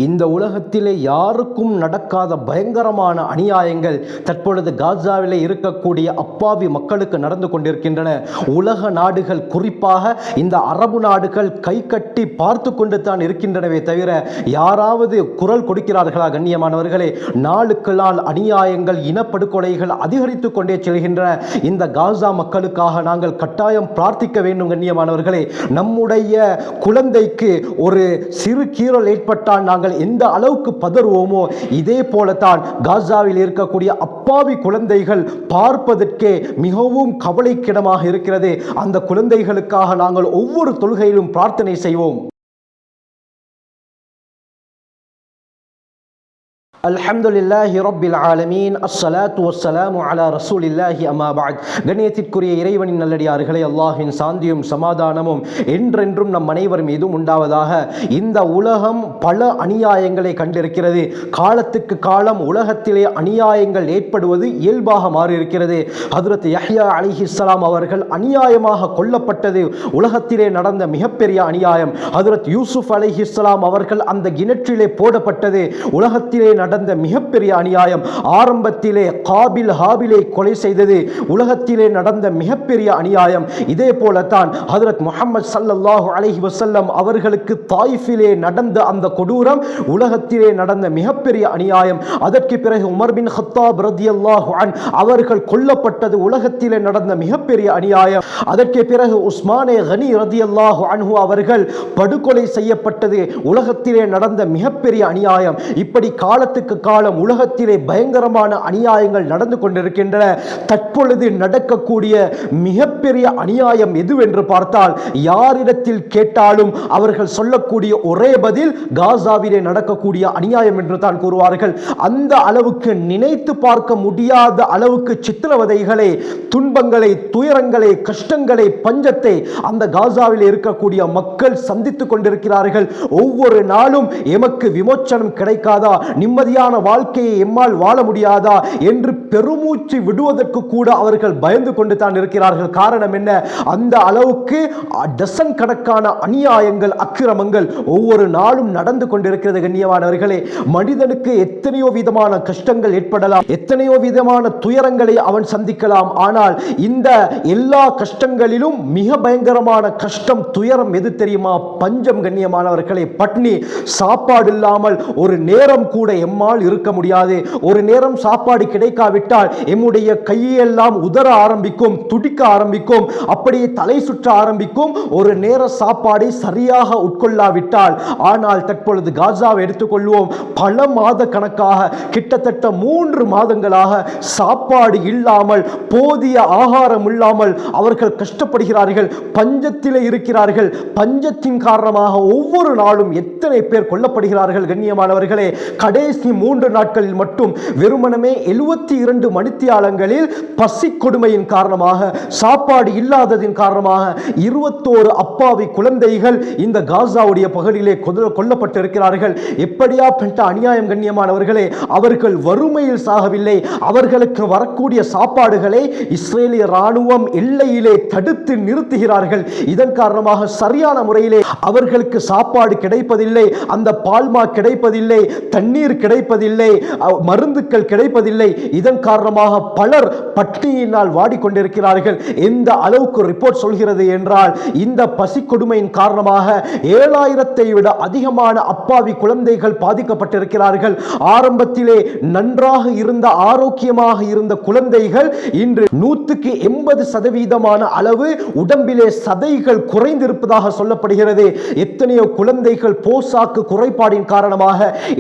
இந்த உலகத்திலே யாருக்கும் நடக்காத பயங்கரமான அநியாயங்கள் தற்பொழுது காசாவிலே இருக்கக்கூடிய அப்பாவி மக்களுக்கு நடந்து கொண்டிருக்கின்றன. உலக நாடுகள், குறிப்பாக இந்த அரபு நாடுகள் கை கட்டி பார்த்து கொண்டு தான் இருக்கின்றனவே தவிர யாராவது குரல் கொடுக்கிறார்களா? கண்ணியமானவர்களே, நாளுக்கு நாள் அநியாயங்கள், இனப்படுகொலைகள் அதிகரித்து கொண்டே செல்கின்றன. இந்த காசா மக்களுக்காக நாங்கள் கட்டாயம் பிரார்த்திக்க வேண்டும். கண்ணியமானவர்களே, நம்முடைய குழந்தைக்கு ஒரு சிறு கீறல் ஏற்பட்டால் நாங்கள் எந்த அளவுக்கு பதறுவோமோ, இதே போலத்தான் காசாவில் இருக்கக்கூடிய அப்பாவி குழந்தைகள் பார்ப்பதற்கே மிகவும் கவலைக்கிடமாக இருக்கிறது. அந்த குழந்தைகளுக்காக நாங்கள் ஒவ்வொரு தொழுகையிலும் பிரார்த்தனை செய்வோம். அல்ஹம்துலில்லாஹி ரப்பில் ஆலமீன், அஸ்ஸலாத்து வஸ்ஸலாமு அலா ரசூலில்லாஹி அம்மா பஅத். கண்ணியத்திற்குரிய இறைவனின் நல்லடியார்களே, அல்லாஹ்வின் சாந்தியும் சமாதானமும் என்றென்றும் நம் அனைவர் மீதும் உண்டாவதாக. இந்த உலகம் பல அநியாயங்களை கண்டிருக்கிறது. காலத்துக்கு காலம் உலகத்திலே அநியாயங்கள் ஏற்படுவது இயல்பாக மாறியிருக்கிறது. ஹஜ்ரத் யஹ்யா அலைஹிஸ்ஸலாம் அவர்கள் அநியாயமாக கொல்லப்பட்டது உலகத்திலே நடந்த மிகப்பெரிய அநியாயம். ஹஜ்ரத் யூசுப் அலைஹிஸ்ஸலாம் அவர்கள் அந்த கிணற்றிலே போடப்பட்டது உலகத்திலே நடந்த மிகப்பெரிய அநியாயம். ஆரம்பத்திலே காபில் ஹாபிலை கொலை செய்தது உலகத்திலே நடந்த மிகப்பெரிய அநியாயம். இதே போலத்தான் ஹஜ்ரத் முஹம்மது ஸல்லல்லாஹு அலைஹி வஸல்லம் அவர்களுக்கு தாயிஃபிலே நடந்த அந்த கொடூரம் உலகத்திலே நடந்த மிகப்பெரிய அநியாயம். அதற்கு பிறகு உமர் பின் கத்தாப் ரலியல்லாஹு அன்ஹு அவர்கள் கொல்லப்பட்டது உலகத்திலே நடந்த மிகப்பெரிய அநியாயம். அதற்கு பிறகு உஸ்மானே கனி ரலியல்லாஹு அன்ஹு அவர்கள் படுகொலை செய்யப்பட்டது உலகத்திலே நடந்த மிகப்பெரிய அநியாயம். இப்படி காலத்துக்கு காலம் உலகத்திலே பயங்கரமான அநியாயங்கள் நடந்து கொண்டிருக்கின்றன. தற்பொழுது நடக்கக்கூடிய மிகப்பெரிய அநியாயம் எதுவென்று பார்த்தால், யாரிடத்தில் கேட்டாலும் அவர்கள் சொல்லக்கூடிய ஒரே பதில் காசாவிலே நடக்கக்கூடிய அநியாயம் என்று தான் கூறுவார்கள். அந்த அளவுக்கு நினைத்து பார்க்க முடியாத அளவுக்கு சித்திரவதைகளை, துன்பங்களை, துயரங்களை, கஷ்டங்களை, பஞ்சத்தை அந்த காசாவில் இருக்கக்கூடிய மக்கள் சந்தித்துக் கொண்டிருக்கிறார்கள். ஒவ்வொரு நாளும் எமக்கு விமோச்சனம் கிடைக்காதா, நிம்மதியான வாழ்க்கையை எம்மால் வாழ முடியாதா என்று பெருமூச்சு விடுவதற்கு கூட அவர்கள் பயந்து கொண்டு தான் இருக்கிறார்கள். காரணம் என்ன? அந்த அளவுக்கு டசன் கணக்கான அநியாயங்கள், அக்கிரமங்கள் ஒவ்வொரு நாளும் நடந்து கொண்டிருக்கிறது. கண்ணியமானவர்களே, மனிதனுக்கு எத்தனையோ விதமான கஷ்டங்கள் ஏற்படலாம், எத்தனையோ விதமான துயரங்களை அவன் சந்திக்கலாம். ஆனால் இந்த எல்லா கஷ்டங்களிலும் மிக பயங்கரமான கஷ்டம், துயரம் எது தெரியுமா? பஞ்சம். கண்ணியமானவர்களே, பட்னி, சாப்பாடு இல்லாமல் ஒரு நேரம் கூட எம்மால் இருக்க முடியாது. ஒரு நேரம் சாப்பாடு கிடைக்காவிட்டால் எம்முடைய கையெல்லாம் உதற ஆரம்பிக்கும், துடிக்க ஆரம்பிக்கும், அப்படியே தலை சுற்ற ஆரம்பிக்கும், ஒரு நேர சாப்பாடை சரியாக உட்கொள்ளாவிட்டால். ஆனால் தற்பொழுது காசாவை எடுத்துக்கொள்வோம். பல மாத கணக்காக, கிட்டத்தட்ட 3 மாதங்களாக சாப்பாடு இல்லாமல், போதிய ஆகாரம் இல்லாமல் அவர்கள் கஷ்டப்படுகிறார்கள், பஞ்சத்திலே இருக்கிறார்கள். பஞ்சத்தின் காரணமாக ஒவ்வொரு நாளும் எத்தனை பேர் கொல்லப்படுகிறார்கள்? கண்ணியமானவர்களே, கடைசி 3 நாட்களில் மட்டும் வெறுமனமே 72 மணித்தியாலங்களில் பசி கொடுமையின் காரணமாக, சாப்பாடு இல்லாததின் காரணமாக 21 அப்பாவி குழந்தைகள் இந்த காசாவுடைய பகுதியிலே கொல்லப்பட்டிருக்கிறார்கள். எப்படியாப்பட்ட அநியாயம்? கண்ணியமானவர்களே, அவர்கள் வறுமையில் சாகவில்லை. அவர்களுக்கு வரக்கூடிய சாப்பாடுகளை இஸ்ரேலிய ராணுவம் எல்லையிலே தடுத்து நிறுத்துகிறார்கள். இதன் காரணமாக சரியான முறையிலே அவர்களுக்கு சாப்பாடு கிடைப்பதில்லை, அந்த பால்மா கிடைப்பதில்லை, தண்ணீர் கிடைப்பதில்லை, மருந்துகள் கிடைப்பதில்லை. இதன் காரணமாக பலர் பட்டினியினால் வாடிக்கொண்டிருக்கிறார்கள். எந்த அளவுக்கு ரிப்போர்ட் சொல்கிறது என்றால், இந்த பசி கொடுமையின் காரணமாக 7000-ஐ விட அதிகமான அப்பாவி குழந்தைகள் பாதிக்கப்பட்டிருக்கிறார்கள். ஆரம்பத்திலே நன்றாக இருந்த, ஆரோக்கியமாக இருந்த குழந்தைகள் இன்று 180% அளவு உடம்பிலே சதைகள் குறைந்திருப்பதாக சொல்லப்படுகிறது. எத்தனையோ குழந்தைகள் போசாக்கு குறைபாடின் காரணமாக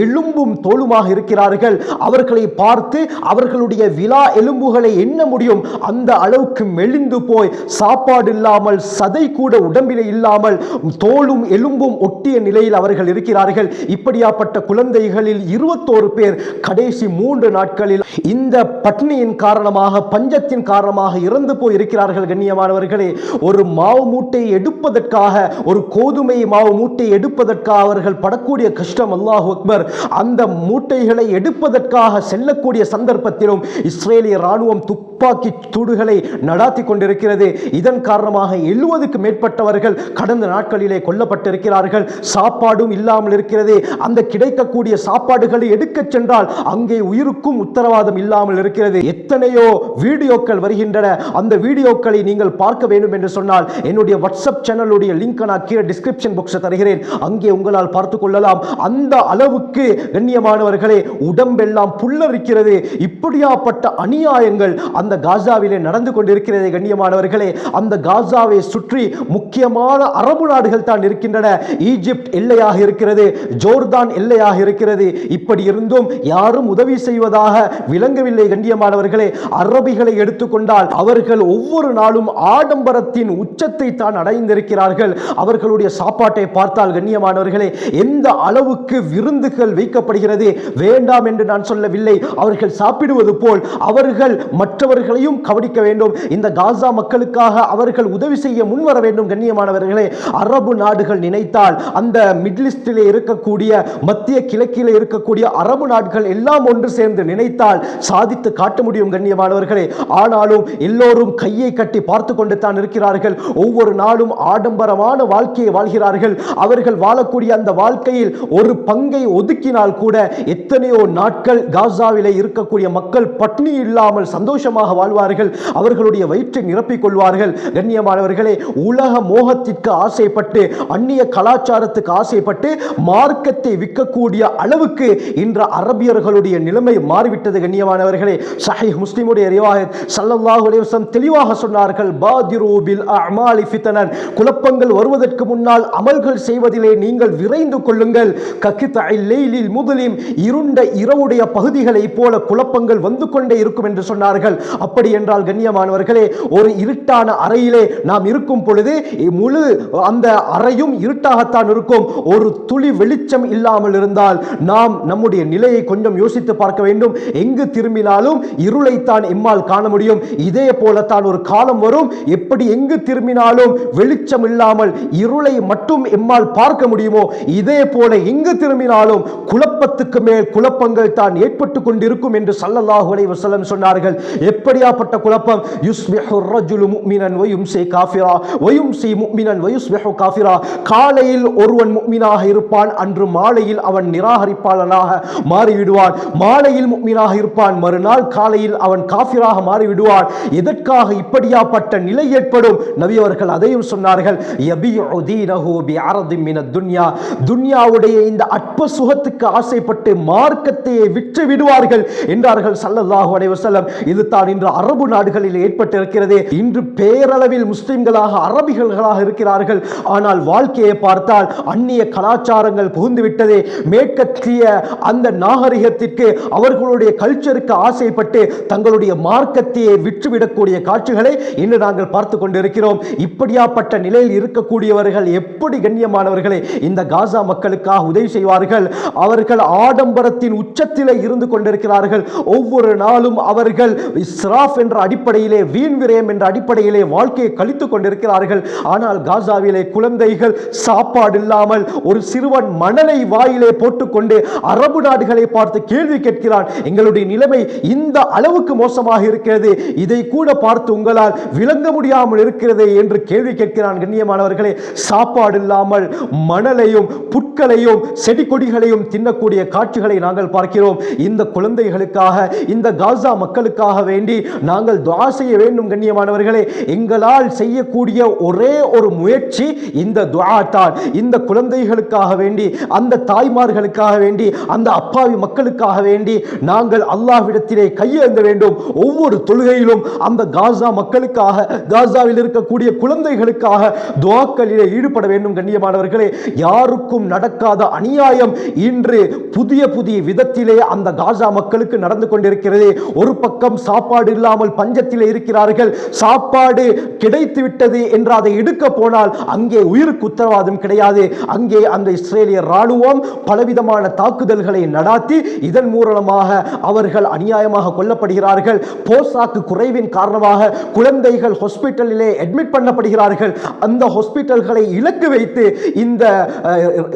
எலும்பும் தோலுமாக இருக்கிறார்கள். அவர்களை பார்த்து அவர்களுடைய விலா எலும்புகளை எண்ண முடியும். அந்த அளவுக்கு மெலிந்து போய், சாப்பாடு இல்லாமல், சதை கூட உடம்பிலே இல்லாமல், தோலும் எலும்பும் ஒட்டிய நிலையில் அவர்கள் இருக்கிறார்கள். இப்படியாப்பட்ட குழந்தைகளில் 21 பேர் கடைசி 3 நாட்களில் இந்த பட்னியின் காரணமாக, பஞ்சத்தின் காரணமாக இறந்து போய் இருக்கிறார்கள். கண்ணியமானவர்களே, ஒரு மாவு மூட்டை எடுப்பதற்காக, ஒரு கோதுமை மாவு மூட்டை எடுப்பதற்காக அவர்கள் படக்கூடிய கஷ்டம், அல்லாஹு அக்பர். அந்த மூட்டைகளை எடுப்பதற்காக செல்லக்கூடிய சந்தர்ப்பத்திலும் இஸ்ரேலிய ராணுவம் துப்பாக்கி துப்பாக்கி சூடுகளை நடாத்தி கொண்டிருக்கிறது. இதன் காரணமாக 70க்கு மேற்பட்டவர்கள் கடந்த நாட்களிலே கொல்லப்பட்டிருக்கிறார்கள். சாப்பாடும் இல்லாமல் இருக்கிறது. அந்த கிடைக்கக்கூடிய சாப்பாடுகளை எடுக்க சென்றால் அங்கே உயிருக்கும் உத்தரவாதம் இல்லாமல் இருக்கிறது. எத்தனையோ வீடியோக்கள் வருகின்றன. அந்த வீடியோக்களை நீங்கள் பார்க்க வேண்டும் என்று சொன்னால் என்னுடைய வாட்ஸ்அப் சேனலுடைய லிங்க் நான் கீழே டிஸ்கிரிப்ஷன் பாக்ஸில் தருகிறேன். அங்கே உங்களால் பார்த்துக் கொள்ளலாம். அந்த அளவுக்கு கண்ணியமானவர்களே உடம்பெல்லாம் புல்லரிக்கிறது. இப்படியாப்பட்ட அநியாயங்கள் அந்த காசாவிலே நடந்து கொண்டிருக்கிறது. கண்ணியமானவர்களே, அந்த காசாவை சுற்றி முக்கியமான அரபு நாடுகள் தான் இருக்கின்றன. ஈஜிப்ட் எல்லையாக இருக்கிறது, ஜோர்தான் எல்லையாக இருக்கிறது. இப்படி இருந்தும் யாரும் உதவி செய்வதாக விளங்கவில்லை. கண்ணியமானவர்களே, அரபிகளை எடுத்துக்கொண்டால் அவர்கள் ஒவ்வொரு நாளும் ஆடம்பரத்தின் உச்சத்தை தான் அடைந்திருக்கிறார்கள். அவர்களுடைய சாப்பாட்டை பார்த்தால் கண்ணியமானவர்களே எந்த அளவுக்கு விருந்துகள் வைக்கப்படுகிறது. வேண்டாம் என்று நான் சொல்லவில்லை. அவர்கள் சாப்பிடுவது போல் அவர்கள் மற்றவர்களையும் கவனிக்க வேண்டும். இந்த காசா மக்களுக்காக அவர்கள் உதவி செய்ய முன்வர வேண்டும். கண்ணியமானவர்களே, அரபு நாடுகள் நினைத்தால் அந்த மிடில் ஈஸ்டிலே இருக்கக்கூடிய மத்திய கிழக்கிலே இருக்கக்கூடிய அரபு நாடுகள் எல்லாம் ஒன்று சேர்ந்து நினைத்தால் சாதித்து காட்ட முடியும். கண்ணியமானவர்களே, ஆனாலும் எல்லோரும் கையை கட்டி பார்த்து கொண்டு தான் இருக்கிறார்கள். ஒவ்வொரு நாளும் ஆடம்பரமான வாழ்க்கையை வாழ்கிறார்கள். அவர்கள் வாழக்கூடிய அந்த வாழ்க்கையில் ஒரு பங்கை ஒதுக்கினால் கூட எத்தனையோ நாட்கள் காசாவிலே இருக்கக்கூடிய மக்கள் பட்னி இல்லாமல் சந்தோஷமாக வாழ்வார்கள். அவர்களுடைய வயிற்றை நிரப்பிக் கொள்வார்கள். கண்ணியமானவர்களே, உலக மோகத்திற்கு ஆசைப்பட்டு அந்நிய கலாச்சாரத்துக்கு ஆசைப்பட்டு மார்க்கத்தை விற்கக்கூடிய அளவுக்கு இன்று அரபியர்களுடைய நிலைமை மாறிவிட்டது. கண்ணியமானவர்களே, சஹீஹ் முஸ்லிமுடைய ரிவாயத் ஸல்லல்லாஹு அலைஹி வஸல்லம் தெளிவாக சொன்னார்கள், பாதிரு பில் அமாலி ஃபித்னன், குழப்பங்கள் வருவதற்கு முன்னால் அமல்கள் செய்வதிலே நீங்கள் விரைந்து கொள்ளுங்கள். ககிதஇல் லைலில் முத்லிம், இருண்ட இரவுடைய பகுதிகளை போல குழப்பங்கள் வந்து கொண்டே இருக்கும் என்று சொன்னார்கள். அப்படி என்றால் கண்ணியமானவர்களே, ஒரு இருட்டான அறையிலே நாம் இருக்கும் பொழுது முழு அந்த அறையும் இருட்டாகத்தான் இருக்கும். ஒரு துளி வெளிச்சம் இல்லாமல் இருந்தால் நாம் நம்முடைய நிலையை கொஞ்சம் யோசித்து பார்க்க வேண்டும். எங்கு திரும்பினாலும் இருளைத்தான் எம்மால் காண முடியும். இதே போலத்தான் ஒரு காலம் வரும், எப்படி எங்கு திரும்பினாலும் வெளிச்சம் இல்லாமல் இருளை மட்டும் எம்மால் பார்க்க முடியுமோ, இதே போல எங்கு திரும்பினாலும் குழப்பத்துக்கு மேல் குழப்பங்கள் தான் ஏற்பட்டு கொண்டிருக்கும் என்று ஸல்லல்லாஹு அலைஹி வஸல்லம் சொன்னார்கள். எப்படியாப்பட்ட குழப்பம்? யுஸ்பிஹு الرجل مؤمنا ويمسي كافرا ويمسي مؤمنا ويصبح كافرا. காலையில் ஒருவன் முஃமினாக இருப்பான், அன்று மாலையில் அவன் நிராகரிப்பாளனாக மாறிவிடுவான். மாலையில் முஃமினாக இருப்பான், மறுநாள் காலையில் அவன் காஃபிராக மாறிவிடுவான். எதற்காக இப்படியாப்பட்ட நிலை ஏற்படும்? நபி அவர்கள் அதையும் சொன்னார்கள், யபிஉ தீனஹு பிஅர்தின் மினத் துன்யா, துன்யாவுடைய இந்த அற்ப சுகத்துக்கு ஆசைப்பட்டு மார்க்கத்தை விற்று விடுவார்கள் என்றார்கள் ஸல்லல்லாஹு அலைஹி வஸல்லம். இது தான் இன்று அரபு நாடுகளில் ஏற்பட்டிருக்கிறது. இன்று பேரளவில் முஸ்லிம்களாக அரபிகளாக இருக்கிறார்கள். ஆனால் வாழ்க்கையை பார்த்தால் அந்நிய கலாச்சாரங்கள் புகுந்துவிட்டது. மேற்கத்திய அந்த நாகரிகத்திற்கு அவர்களுடைய கல்ச்சருக்கு ஆசைப்பட்டு தங்களுடைய மார்க்கத்தையே விற்றுவிடக்கூடிய காட்சிகளை இன்று நாங்கள் பார்த்து கொண்டிருக்கிறோம். இப்படியாப்பட்ட நிலையில் இருக்கக்கூடியவர்கள் எப்படி கண்ணியமானவர்களை இந்த காசா மக்களுக்காக உதவி செய்வார்கள்? அவர்கள் ஆடம்பரத்தின் உச்சத்திலே இருந்து கொண்டிருக்கிறார்கள். ஒவ்வொரு நாளும் அவர்கள் இஸ்ராஃப் என்ற அடிப்படையிலே, வீண் விரயம் என்ற அடிப்படையிலே வாழ்க்கையை கழித்துக் கொண்டிருக்கிறார்கள். ஆனால் காசாவிலே குழந்தைகள் சாப்பாடு இல்லாமல் ஒரு சிறுவன் மணலை வாயிலே போட்டுக்கொண்டு அரபு நாடுகளை பார்த்து கேள்வி கேட்கிறான், எங்களுடைய நிலைமை இந்த அளவுக்கு மோசமாக இருக்கிறது, இதை கூட பார்த்து உங்களால் விளங்க முடியாமல் இருக்கிறது என்று கேள்வி கேட்கிறான். கண்ணியமானவர்களே, சாப்பாடு இல்லாமல் மணலையும் புட்களையும் செடி கொடிகளையும் தின்னக்கூடிய காட்சிகளை நாங்கள் பார்க்கிறோம். இந்த குழந்தைகளுக்காக, இந்த காசா மக்களுக்காக வேண்டி நாங்கள் துஆ செய்ய வேண்டும். கண்ணியமானவர்களே, எங்களால் செய்யக்கூடிய ஒரே ஒரு முயற்சி இந்த துஆ தான். இந்த குழந்தைகளுக்காக வேண்டி, அந்த தாய்மார்களுக்காக வேண்டி, அந்த அப்பாவி மக்களுக்காக வேண்டி நாங்கள் அல்லாஹ்விடத்திலே கையேந்த வேண்டும். ஒவ்வொரு தொழுகையிலும் அந்த காசா மக்களுக்காக, காசாவில் இருக்கக்கூடிய குழந்தைகளுக்காக துஆக்களிலே ஈடுபட வேண்டும். கண்ணியமானவர்களே, யாருக்கும் நடக்காத அநியாயம் இன்று புதிய புதிய விதத்திலே அந்த காசா மக்களுக்கு நடந்து கொண்டிருக்கிறது. ஒரு பக்கம் சாப்பாடு இல்லாமல் பஞ்சத்திலே இருக்கிறார்கள். சாப்பாடு கிடைத்து விட்டது என்று அதை எடுக்க போனால் அங்கே உயிருக்கு உத்தரவாதம் கிடையாது. அங்கே அந்த இஸ்ரேலிய ராணுவம் பலவிதமான தாக்குதல்களை நடாத்தி இதன் மூலமாக அவர்கள் அநியாயமாக கொல்லப்படுகிறார்கள். போசாக்கு குறைவின் காரணமாக குழந்தைகள் ஹாஸ்பிட்டலிலே அட்மிட் பண்ணப்படுகிறார்கள். அந்த ஹாஸ்பிட்டல்களை இலக்கு வைத்து இந்த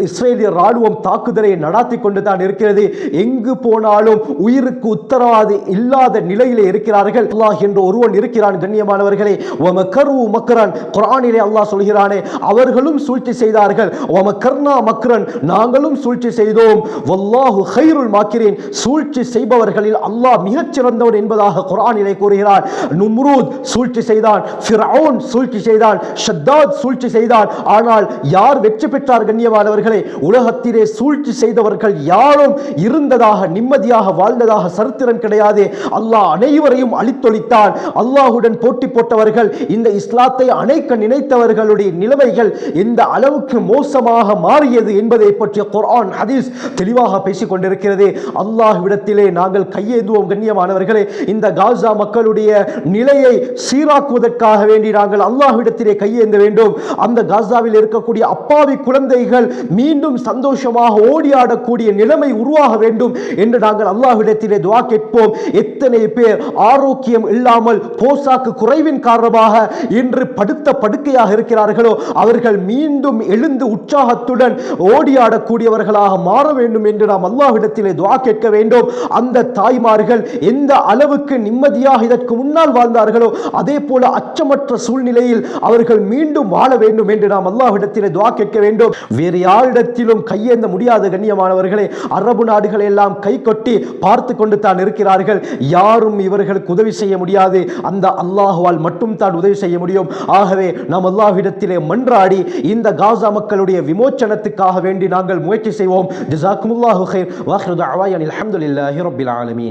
இஸ்ரேலிய ராணுவம் தாக்குதலை நடாத்தி கொண்டு தான் இருக்கிறது. எங்கு போனாலும் உயிருக்கு உத்தரவாதம் இல்லாத நிலையிலே இருக்கிறார்கள். செய்கிறார்கள். அல்லாஹ் என்று ஒருவன் இருக்கிறான் கண்ணியமானவர்களே. வமக்கரு மக்ரன், குர்ஆனிலே அல்லாஹ் சொல்கிறானே, அவர்களும் சூழ்ச்சி செய்தார்கள். வமக்கர்னா மக்ரன், நாங்களும் சூழ்ச்சி செய்தோம். வல்லாஹு கைருல் மாக்கிரீன், சூழ்ச்சி செய்பவர்களில் அல்லாஹ் மிகச் சிறந்தவன் என்பதாக குர்ஆனிலே கூறுகிறார். நும்ரூத் சூழ்ச்சி செய்தான், ஃபிரௌன் சூழ்ச்சி செய்தான், ஷத்தாத் சூழ்ச்சி செய்தான். ஆனால் யார் வெற்றி பெற்றார் கண்ணியமானவர்களே? உலகத்திலே சூழ்ச்சி செய்தவர்கள் யாரும் இருந்ததாக, நிம்மதியாக வாழ்ந்ததாக சரித்திரம் கிடையாது. அல்லாஹ் அனைவரையும் அழித்தொழித்தான். அல்லாஹுடன் போட்டி போட்டவர்கள், இந்த இஸ்லாத்தை அணைக்க நினைத்தவர்களுடைய நிலைமைகள் எந்த அளவுக்கு மோசமாக மாறியது என்பதை பற்றி குர்ஆன் ஹதீஸ் தெளிவாக பேசிக் கொண்டிருக்கிறது. அல்லாஹ்விடத்திலே நாங்கள் கையேந்துவோம் கண்ணியமானவர்களே. இந்த காசா மக்களுடைய நிலையை சீராக்குவதற்காக வேண்டி நாங்கள் அல்லாஹ்விடத்திலே கையேந்த வேண்டும். அந்த காசாவில் இருக்கக்கூடிய அப்பாவி குழந்தைகள் மீண்டும் சந்தோஷமாக ஓடியாடக்கூடிய நிலைமை உருவாக வேண்டும் என்று நாங்கள் அல்லாஹ்விடத்திலே துஆ கேட்போம். எத்தனை பேர் ஆரோக்கியம் இல்லாமல் போசாக்கு குறைவின் காரணமாக இன்று படுத்த படுக்கையாக இருக்கிறார்களோ அவர்கள் மீண்டும் எழுந்து உற்சாகத்துடன் ஓடியாடக்கூடியவர்களாக மாற வேண்டும் என்று நாம் அல்லாஹ்விடத்திலே துஆ கேட்க வேண்டும். அந்த தாய்மார்கள் எந்த அளவுக்கு நிம்மதியாக இதற்கு முன்னால் வாழ்ந்தார்களோ அதே போல அச்சமற்ற சூழ்நிலையில் அவர்கள் மீண்டும் வாழ வேண்டும் என்று நாம் அல்லாஹ்விடத்திலே துஆ கேட்க வேண்டும். வேறு யாரிடத்திலும் கையேந்த முடியாத கண்ணியமானவர்களே. அரபு நாடுகள் எல்லாம் கை கொட்டி பார்த்து கொண்டு தான் இருக்கிறார்கள். யாரும் இவர்களுக்கு உதவி செய்ய முடியாது. அந்த அல்லாஹ்வால் மட்டும் தான் உதவி செய்ய முடியும். ஆகவே நாம் அல்லாஹ்விடத்திலே மன்றாடி இந்த காசா மக்களுடைய விமோச்சனத்துக்காக வேண்டி நாங்கள் முயற்சி செய்வோம். ஜஸாக்குமுல்லாஹு கைர். வ ஆகிரு தஅவானா அல்ஹம்துலில்லாஹி ரப்பில் ஆலமீன்.